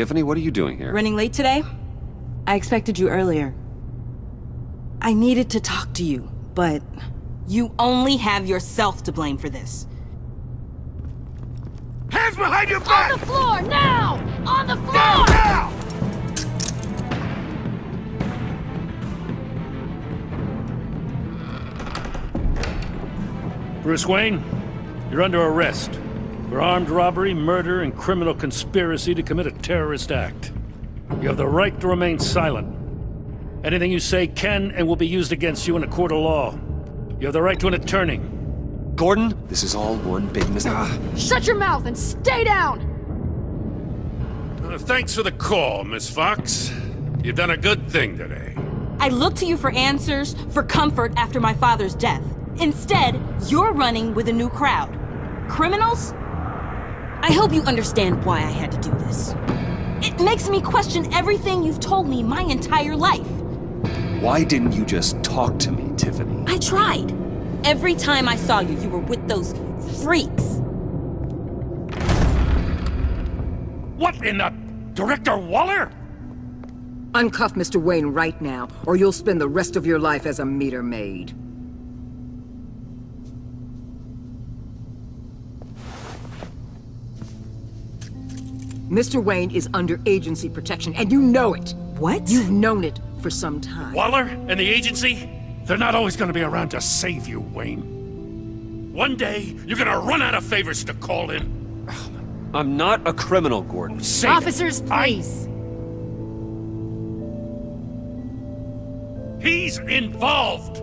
Tiffany, what are you doing here? Running late today? I expected you earlier. I needed to talk to you, but you only have yourself to blame for this. Hands behind your back! On the floor, now! On the floor! Down, now! Bruce Wayne, you're under arrest for armed robbery, murder, and criminal conspiracy to commit a terrorist act. You have the right to remain silent. Anything you say can and will be used against you in a court of law. You have the right to an attorney. Gordon, this is all one big mistake. Shut your mouth and stay down! Thanks for the call, Miss Fox. You've done a good thing today. I looked to you for answers, for comfort after my father's death. Instead, you're running with a new crowd. Criminals? I hope you understand why I had to do this. It makes me question everything you've told me my entire life. Why didn't you just talk to me, Tiffany? I tried. Every time I saw you, you were with those freaks. What in the... Director Waller? Uncuff Mr. Wayne right now, or you'll spend the rest of your life as a meter maid. Mr. Wayne is under agency protection, and you know it. What? You've known it for some time. Waller and the agency? They're not always gonna be around to save you, Wayne. One day, you're gonna run out of favors to call in. I'm not a criminal, Gordon. Say it. Officers, please. He's involved!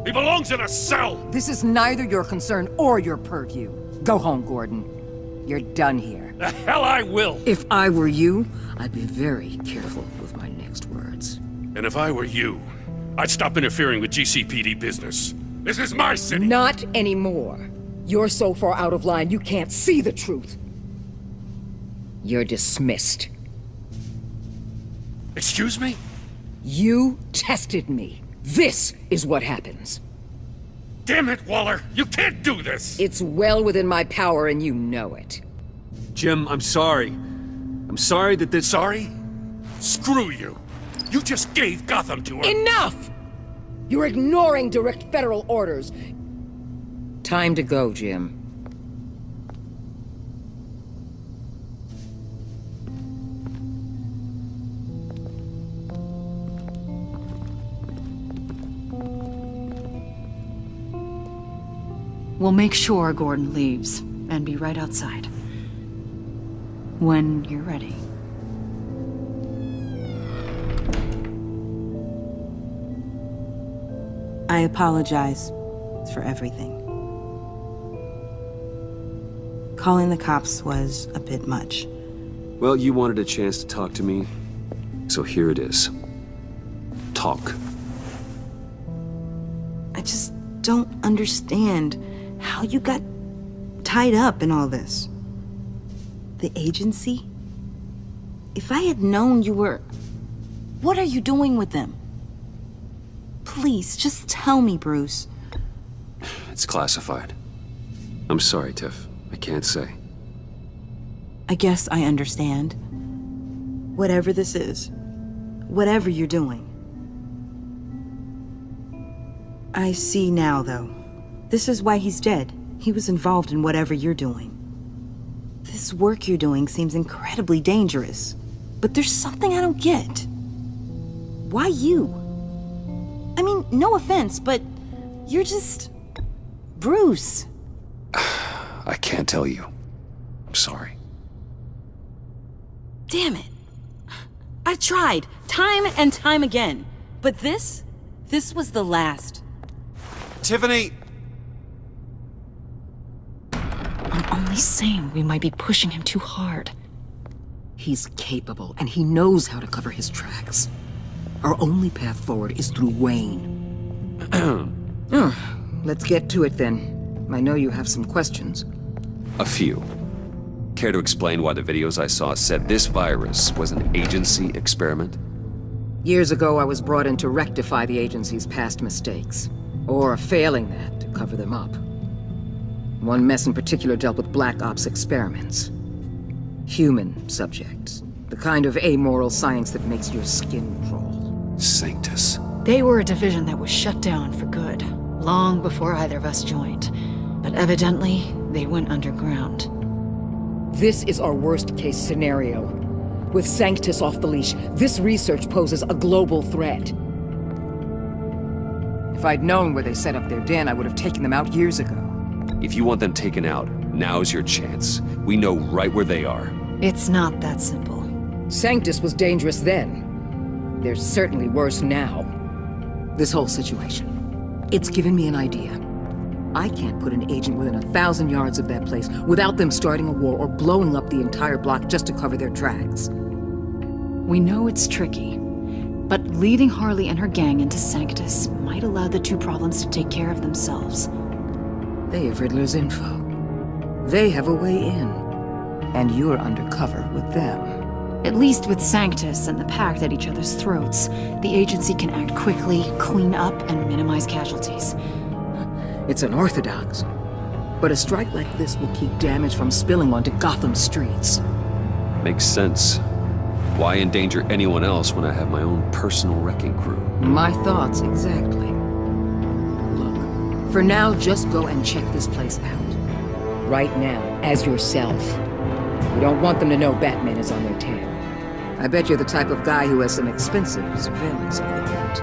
He belongs in a cell! This is neither your concern or your purview. Go home, Gordon. You're done here. The hell I will! If I were you, I'd be very careful with my next words. And if I were you, I'd stop interfering with GCPD business. This is my city! Not anymore. You're so far out of line, you can't see the truth. You're dismissed. Excuse me? You tested me. This is what happens. Damn it, Waller! You can't do this! It's well within my power and you know it. Jim, I'm sorry. I'm sorry that this... Sorry? Screw you! You just gave Gotham to her! Enough! You're ignoring direct federal orders. Time to go, Jim. We'll make sure Gordon leaves, and be right outside. When you're ready. I apologize for everything. Calling the cops was a bit much. Well, you wanted a chance to talk to me, so here it is. Talk. I just don't understand how you got tied up in all this. The agency? If I had known you were... What are you doing with them? Please, just tell me, Bruce. It's classified. I'm sorry, Tiff. I can't say. I guess I understand. Whatever this is, whatever you're doing. I see now, though. This is why he's dead. He was involved in whatever you're doing. This work you're doing seems incredibly dangerous. But there's something I don't get. Why you? I mean, no offense, but you're just... Bruce. I can't tell you. I'm sorry. Damn it. I've tried, time and time again. But this was the last. Tiffany! I'm only saying we might be pushing him too hard. He's capable, and he knows how to cover his tracks. Our only path forward is through Wayne. Let's get to it then. I know you have some questions. A few. Care to explain why the videos I saw said this virus was an agency experiment? Years ago, I was brought in to rectify the agency's past mistakes. Or failing that, to cover them up. One mess in particular dealt with Black Ops experiments. Human subjects. The kind of amoral science that makes your skin crawl. Sanctus. They were a division that was shut down for good, long before either of us joined. But evidently, they went underground. This is our worst-case scenario. With Sanctus off the leash, this research poses a global threat. If I'd known where they set up their den, I would have taken them out years ago. If you want them taken out, now's your chance. We know right where they are. It's not that simple. Sanctus was dangerous then. They're certainly worse now. This whole situation, it's given me an idea. I can't put an agent within 1,000 yards of that place without them starting a war or blowing up the entire block just to cover their tracks. We know it's tricky, but leading Harley and her gang into Sanctus might allow the two problems to take care of themselves. They have Riddler's info. They have a way in. And you're undercover with them. At least with Sanctus and the Pact at each other's throats, the agency can act quickly, clean up, and minimize casualties. It's unorthodox. But a strike like this will keep damage from spilling onto Gotham streets. Makes sense. Why endanger anyone else when I have my own personal wrecking crew? My thoughts, exactly. Look, for now, just go and check this place out. Right now, as yourself. We don't want them to know Batman is on their tail. I bet you're the type of guy who has some expensive surveillance equipment.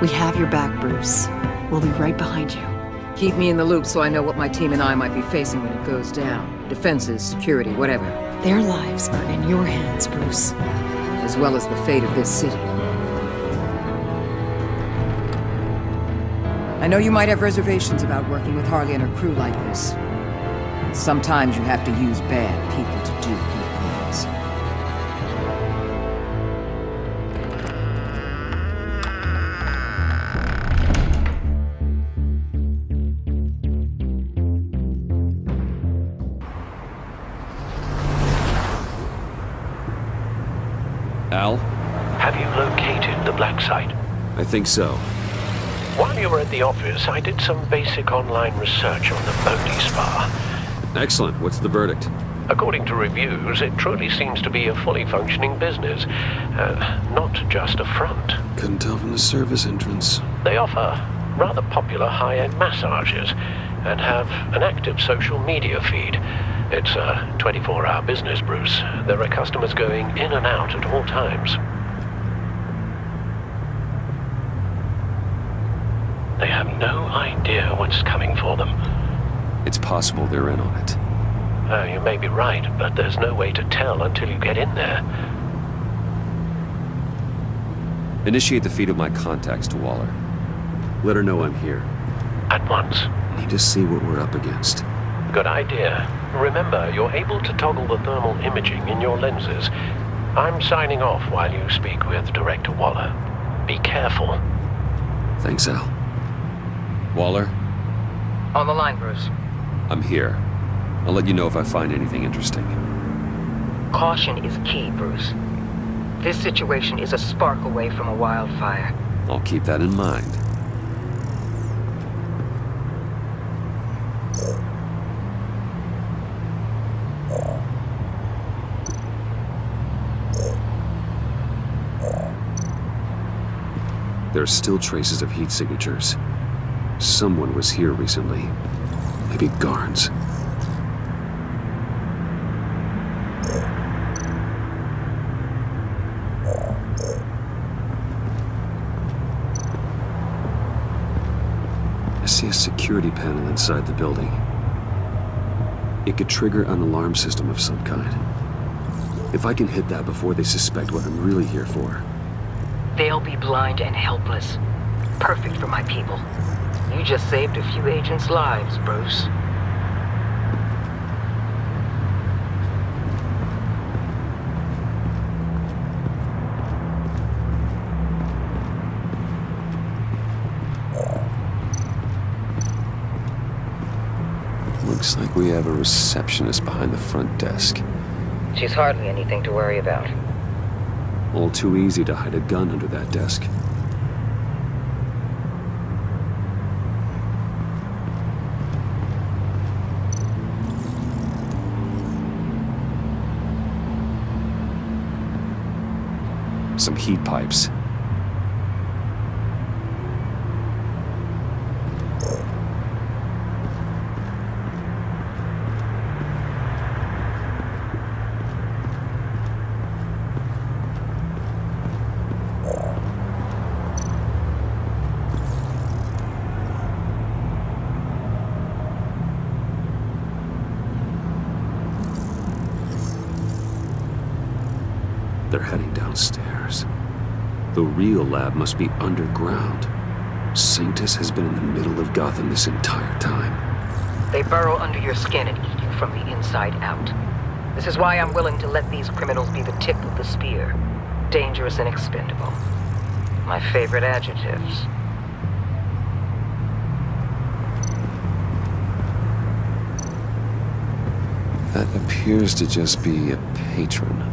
We have your back, Bruce. We'll be right behind you. Keep me in the loop so I know what my team and I might be facing when it goes down. Defenses, security, whatever. Their lives are in your hands, Bruce. As well as the fate of this city. I know you might have reservations about working with Harley and her crew like this. Sometimes you have to use bad people to do good things. Al? Have you located the black site? I think so. While you were at the office, I did some basic online research on the Bodhi Spa. Excellent. What's the verdict? According to reviews, it truly seems to be a fully functioning business, not just a front. Couldn't tell from the service entrance. They offer rather popular high-end massages and have an active social media feed. It's a 24-hour business, Bruce. There are customers going in and out at all times. They have no idea what's coming for them. It's possible they're in on it. You may be right, but there's no way to tell until you get in there. Initiate the feed of my contacts to Waller. Let her know I'm here. At once. Need to see what we're up against. Good idea. Remember, you're able to toggle the thermal imaging in your lenses. I'm signing off while you speak with Director Waller. Be careful. Thanks, Al. Waller? On the line, Bruce. I'm here. I'll let you know if I find anything interesting. Caution is key, Bruce. This situation is a spark away from a wildfire. I'll keep that in mind. There are still traces of heat signatures. Someone was here recently. Maybe guards. I see a security panel inside the building. It could trigger an alarm system of some kind. If I can hit that before they suspect what I'm really here for. They'll be blind and helpless. Perfect for my people. You just saved a few agents' lives, Bruce. Looks like we have a receptionist behind the front desk. She's hardly anything to worry about. All too easy to hide a gun under that desk. Some heat pipes. They're heading downstairs. The real lab must be underground. Sanctus has been in the middle of Gotham this entire time. They burrow under your skin and eat you from the inside out. This is why I'm willing to let these criminals be the tip of the spear. Dangerous and expendable. My favorite adjectives. That appears to just be a patron.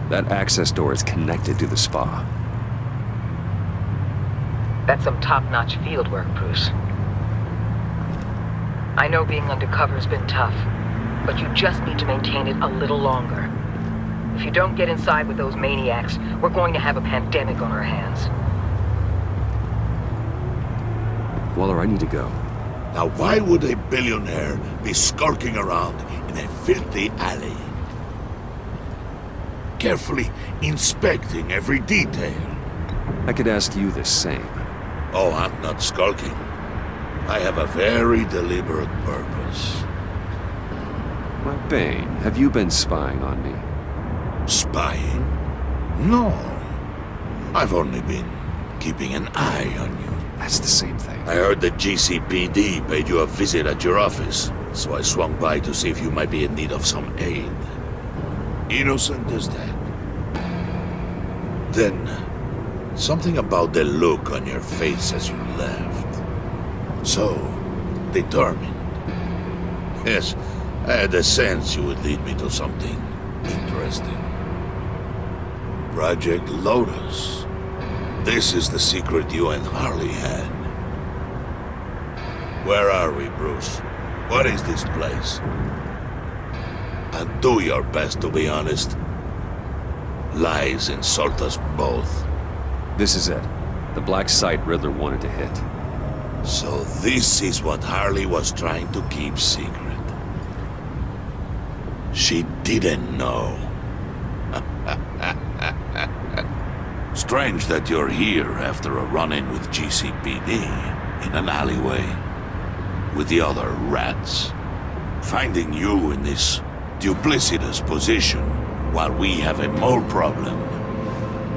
That access door is connected to the spa. That's some top-notch field work, Bruce. I know being undercover's been tough, but you just need to maintain it a little longer. If you don't get inside with those maniacs, we're going to have a pandemic on our hands. Waller, I need to go. Now why would a billionaire be skulking around in a filthy alley? Carefully inspecting every detail. I could ask you the same. Oh, I'm not skulking. I have a very deliberate purpose. Why, Bane, have you been spying on me? Spying? No. I've only been keeping an eye on you. That's the same thing. I heard that GCPD paid you a visit at your office, so I swung by to see if you might be in need of some aid. Innocent as that. Then, something about the look on your face as you left. So, determined. Yes, I had a sense you would lead me to something interesting. Project Lotus. This is the secret you and Harley had. Where are we, Bruce? What is this place? And do your best to be honest. Lies insult us both. This is it. The black site Riddler wanted to hit. So this is what Harley was trying to keep secret. She didn't know. Strange that you're here after a run-in with GCPD in an alleyway with the other rats. Finding you in this duplicitous position while we have a mole problem.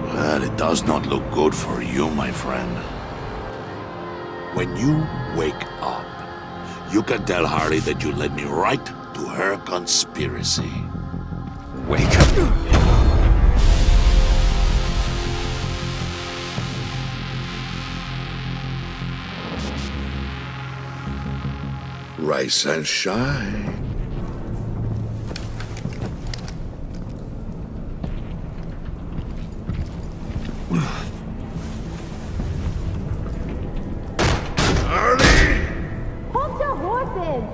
Well, it does not look good for you, my friend. When you wake up, you can tell Harley that you led me right to her conspiracy. Wake up. Rise and shine. Hold your horses!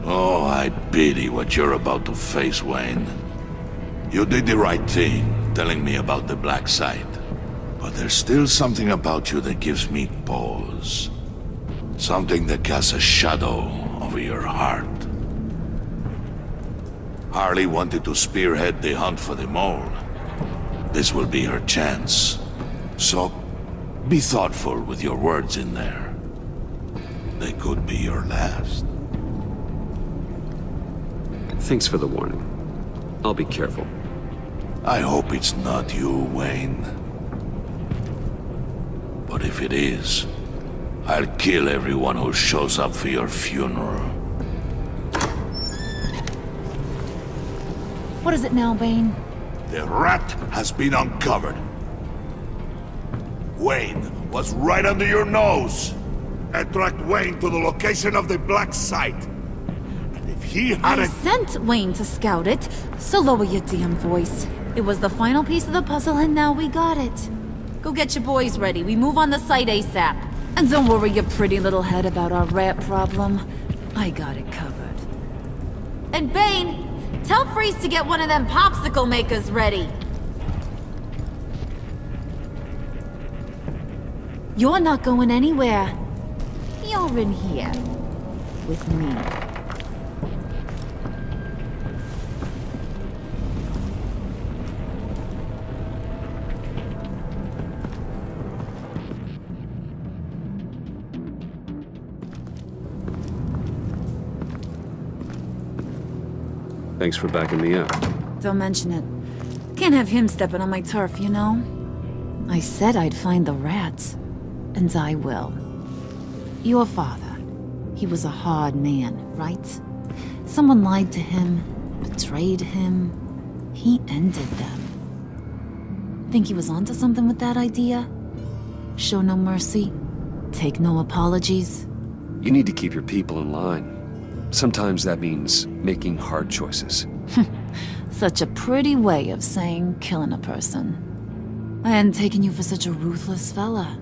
Oh, I pity what you're about to face, Wayne. You did the right thing, telling me about the black site. But there's still something about you that gives me pause. Something that casts a shadow over your heart. Harley wanted to spearhead the hunt for the mole. This will be her chance. So, be thoughtful with your words in there. They could be your last. Thanks for the warning. I'll be careful. I hope it's not you, Wayne. But if it is, I'll kill everyone who shows up for your funeral. What is it now, Bane? The rat has been uncovered. Wayne was right under your nose. I tracked Wayne to the location of the black site. And if he I hadn't... sent Wayne to scout it, so lower your damn voice. It was the final piece of the puzzle and now we got it. Go get your boys ready. We move on the site ASAP. And don't worry your pretty little head about our rat problem. I got it covered. And Bane, tell Freeze to get one of them popsicle makers ready. You're not going anywhere. You're in here. With me. Thanks for backing me up. Don't mention it. Can't have him stepping on my turf, you know? I said I'd find the rats. And I will. Your father. He was a hard man, right? Someone lied to him, betrayed him. He ended them. Think he was onto something with that idea? Show no mercy? Take no apologies? You need to keep your people in line. Sometimes that means making hard choices. Such a pretty way of saying killing a person. I hadn't taken you for such a ruthless fella.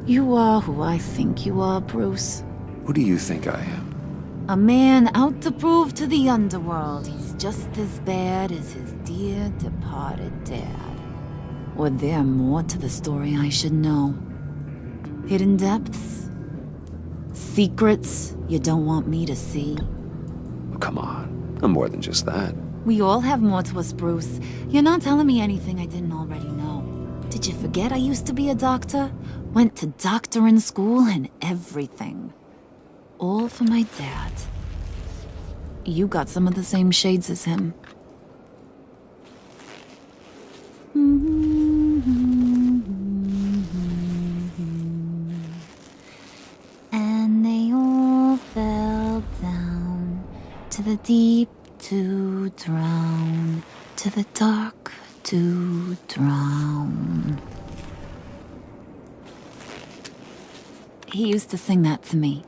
You are who I think you are, Bruce. Who do you think I am? A man out to prove to the underworld he's just as bad as his dear departed dad. Or there more to the story I should know? Hidden depths? Secrets you don't want me to see? Oh, come on. I'm more than just that. We all have more to us, Bruce. You're not telling me anything I didn't already know. Did you forget I used to be a doctor? Went to doctoring school and everything. All for my dad. You got some of the same shades as him. And they all fell down to the deep to drown, to the dark to drown. He used to sing that to me.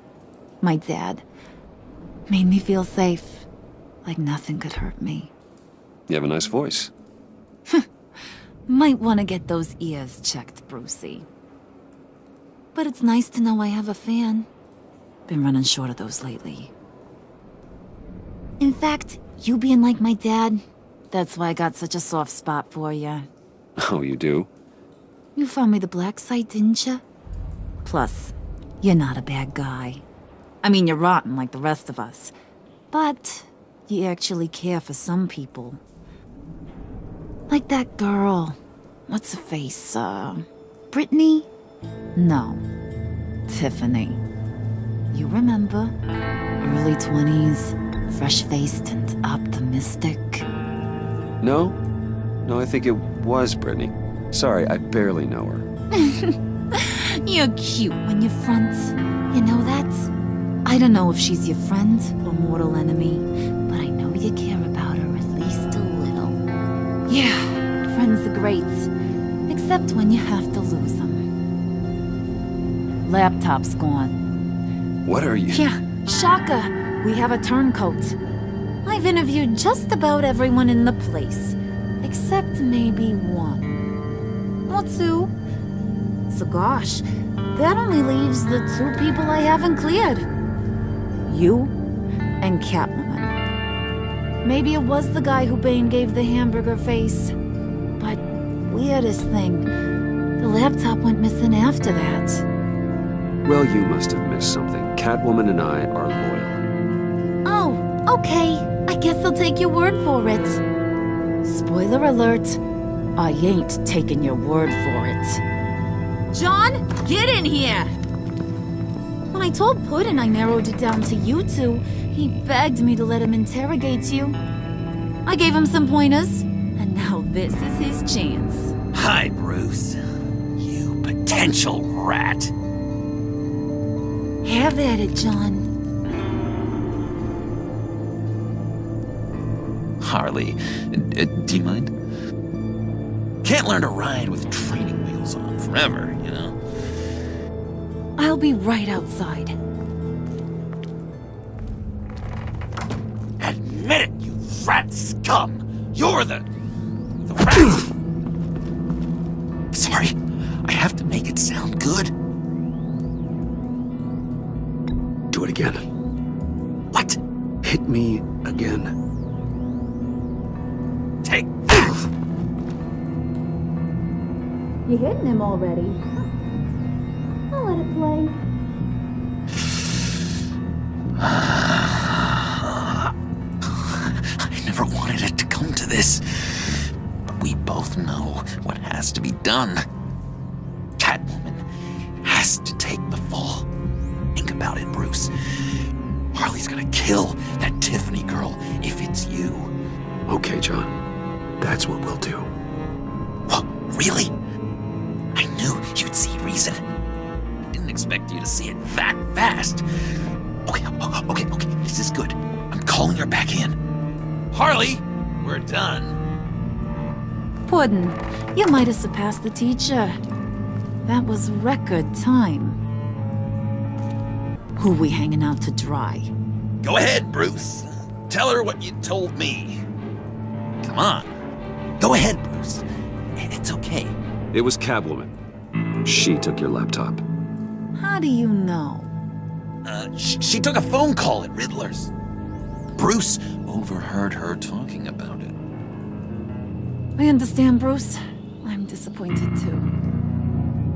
My dad. Made me feel safe. Like nothing could hurt me. You have a nice voice. Might want to get those ears checked, Brucey. But it's nice to know I have a fan. Been running short of those lately. In fact, you being like my dad, that's why I got such a soft spot for you. Oh, you do? You found me the black site, didn't you? Plus, you're not a bad guy. I mean, you're rotten like the rest of us. But you actually care for some people. Like that girl. What's her face? Brittany? No. Tiffany. You remember? Early 20s, fresh-faced and optimistic. No? No, I think it was Brittany. Sorry, I barely know her. You're cute when you front. You know that? I don't know if she's your friend or mortal enemy, but I know you care about her at least a little. Yeah, friends are great. Except when you have to lose them. Laptop's gone. What are you? Yeah, shocker. We have a turncoat. I've interviewed just about everyone in the place. Except maybe one. Or two. So gosh, that only leaves the two people I haven't cleared. You and Catwoman. Maybe it was the guy who Bane gave the hamburger face. But weirdest thing, the laptop went missing after that. Well, you must have missed something. Catwoman and I are loyal. Oh, okay. I guess I'll take your word for it. Spoiler alert, I ain't taking your word for it. John, get in here! When I told Puddin' I narrowed it down to you two, he begged me to let him interrogate you. I gave him some pointers, and now this is his chance. Hi, Bruce. You potential rat. Have at it, John. Harley, do you mind? Can't learn to ride with training wheels on forever, you know? I'll be right outside. Admit it, you rat scum! You're the rat! Sorry, I have to make it sound good. Do it again. What? Hit me again. Take that! You hitting him already? I'll let it play. I never wanted it to come to this. But we both know what has to be done. Catwoman has to take the fall. Think about it, Bruce. Harley's gonna kill that Tiffany girl if it's you. Okay, John. That's what we'll do. What? Really? I knew you'd see reason. I didn't expect you to see it that fast. Okay. This is good. I'm calling her back in. Harley, we're done. Puddin', you might have surpassed the teacher. That was record time. Who we hanging out to dry? Go ahead, Bruce. Tell her what you told me. Come on. Go ahead, Bruce. It's okay. It was Catwoman. She took your laptop. How do you know? She took a phone call at Riddler's. Bruce overheard her talking about it. I understand, Bruce. I'm disappointed too.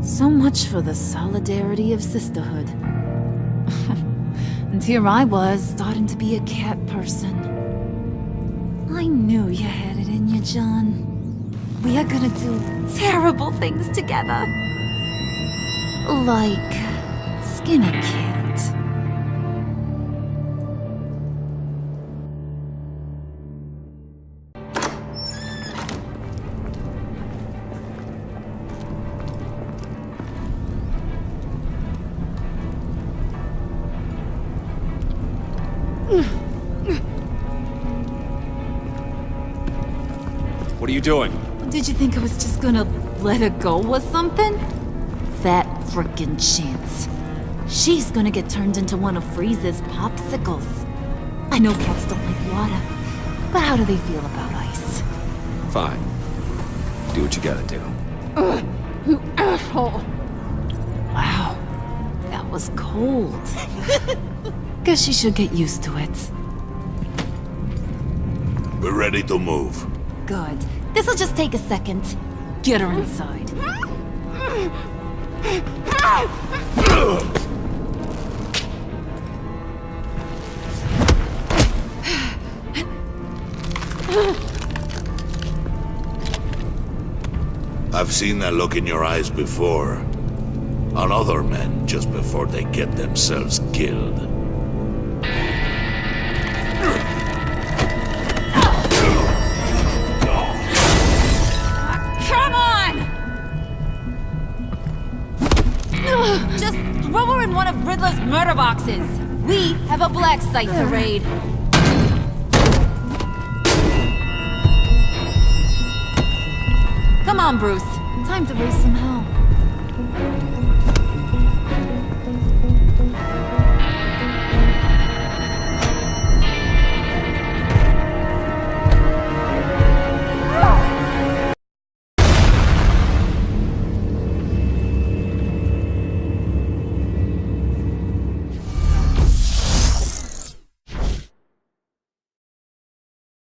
So much for the solidarity of sisterhood. And here I was, starting to be a cat person. I knew you had it in you, John. We are gonna do terrible things together. Like skin a cat. What are you doing? Did you think I was just gonna let her go or something? That frickin' chance. She's gonna get turned into one of Freeze's popsicles. I know cats don't like water, but how do they feel about ice? Fine. Do what you gotta do. You asshole! Wow, that was cold. Guess she should get used to it. We're ready to move. Good. This'll just take a second. Get her inside. I've seen that look in your eyes before. On other men just before they get themselves killed. Come on! Just throw her in one of Riddler's murder boxes. We have a black site to raid. Come on, Bruce. Time to raise some hell.